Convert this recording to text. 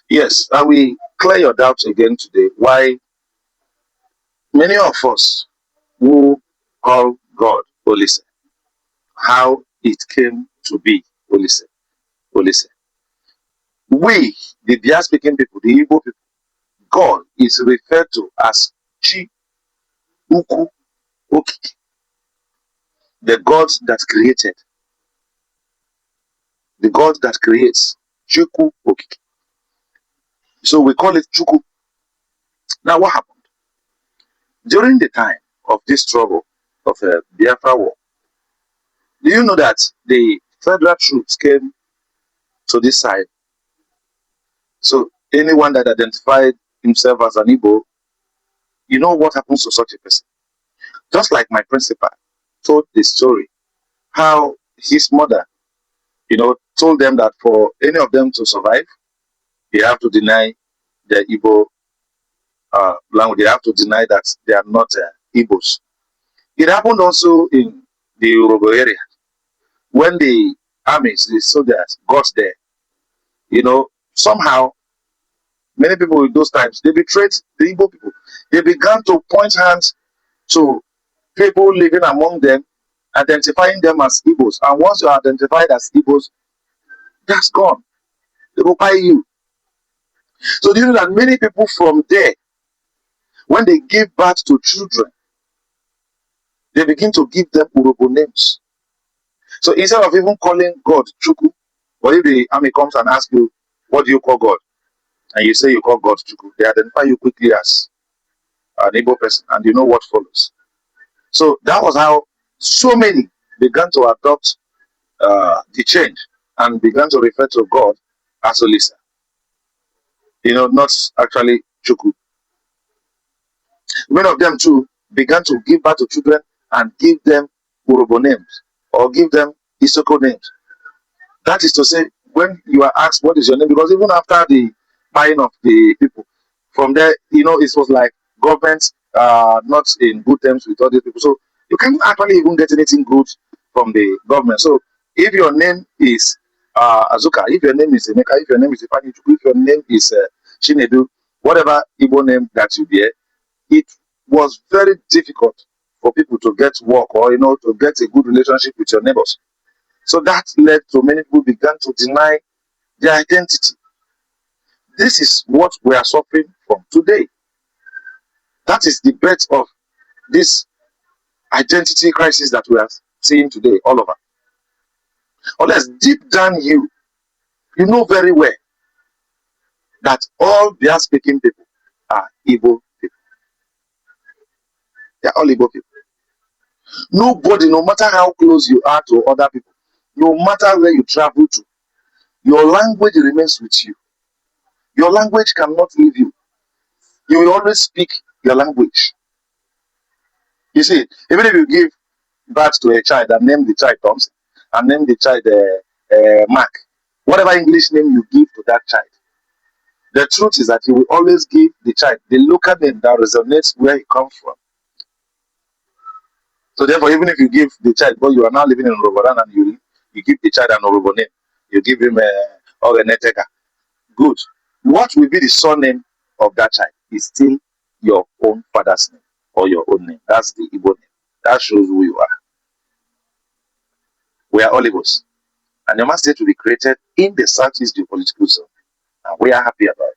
Yes, I will clear your doubts again today. Why many of us who call God OLISE, how it came to be OLISE, OLISE. We, the Dia speaking people, the Igbo people, God is referred to as Chi Ukwu Okiki, the God that created, the God that creates, Chukwu Okiki. So we call it Chukwu. Now, what happened? During the time of this trouble of Biafra war, do you know that the federal troops came to this side? So anyone that identified himself as an Igbo, you know what happens to such a person? Just like my principal told the story, how his mother, told them that for any of them to survive, they have to deny the Igbo language. They have to deny that they are not Igbos. It happened also in the Urhobo area when the armies, the soldiers got there. Somehow many people in those times they betrayed the Igbo people. They began to point hands to people living among them, identifying them as Igbos. And once you are identified as Igbos, that's gone. They will buy you. So do you know that many people from there, when they give birth to children, they begin to give them Urhobo names. So instead of even calling God Chukwu, or if the army comes and asks you, what do you call God? And you say you call God Chukwu, they identify you quickly as an Igbo person, and you know what follows. So that was how so many began to adopt the change and began to refer to God as OLISE. Not actually Chukwu. Many of them too began to give birth to children and give them Urhobo names or give them Isoko names. That is to say, when you are asked what is your name, because even after the buying of the people, from there, it was like government not in good terms with all these people. So you can't actually even get anything good from the government. So if your name is Azuka, if your name is Emeka, if your name is Ifani, if your name is Chinedu, whatever Igbo name that you bear, it was very difficult for people to get work or to get a good relationship with your neighbors. So that led to many people began to deny their identity. This is what we are suffering from today. That is the birth of this identity crisis that we are seeing today all over. Unless deep down you know very well that all their speaking people are Igbo people. They are all Igbo people. Nobody, no matter how close you are to other people, no matter where you travel to, your language remains with you. Your language cannot leave you. You will always speak your language. You see, even if you give birth to a child and name the child Thompson and name the child Mark, whatever English name you give to that child, the truth is that you will always give the child the local name that resonates where he comes from. So therefore, even if you give the child, but you are now living in Urhobo and you give the child an Urhobo name, you give him Ogeneteka, good. What will be the surname of that child is still your own father's name or your own name. That's the Igbo name. That shows who you are. We are all Igbos. And ANIOMA state will be created in the Southeast geopolitical zone. And we are happy about it.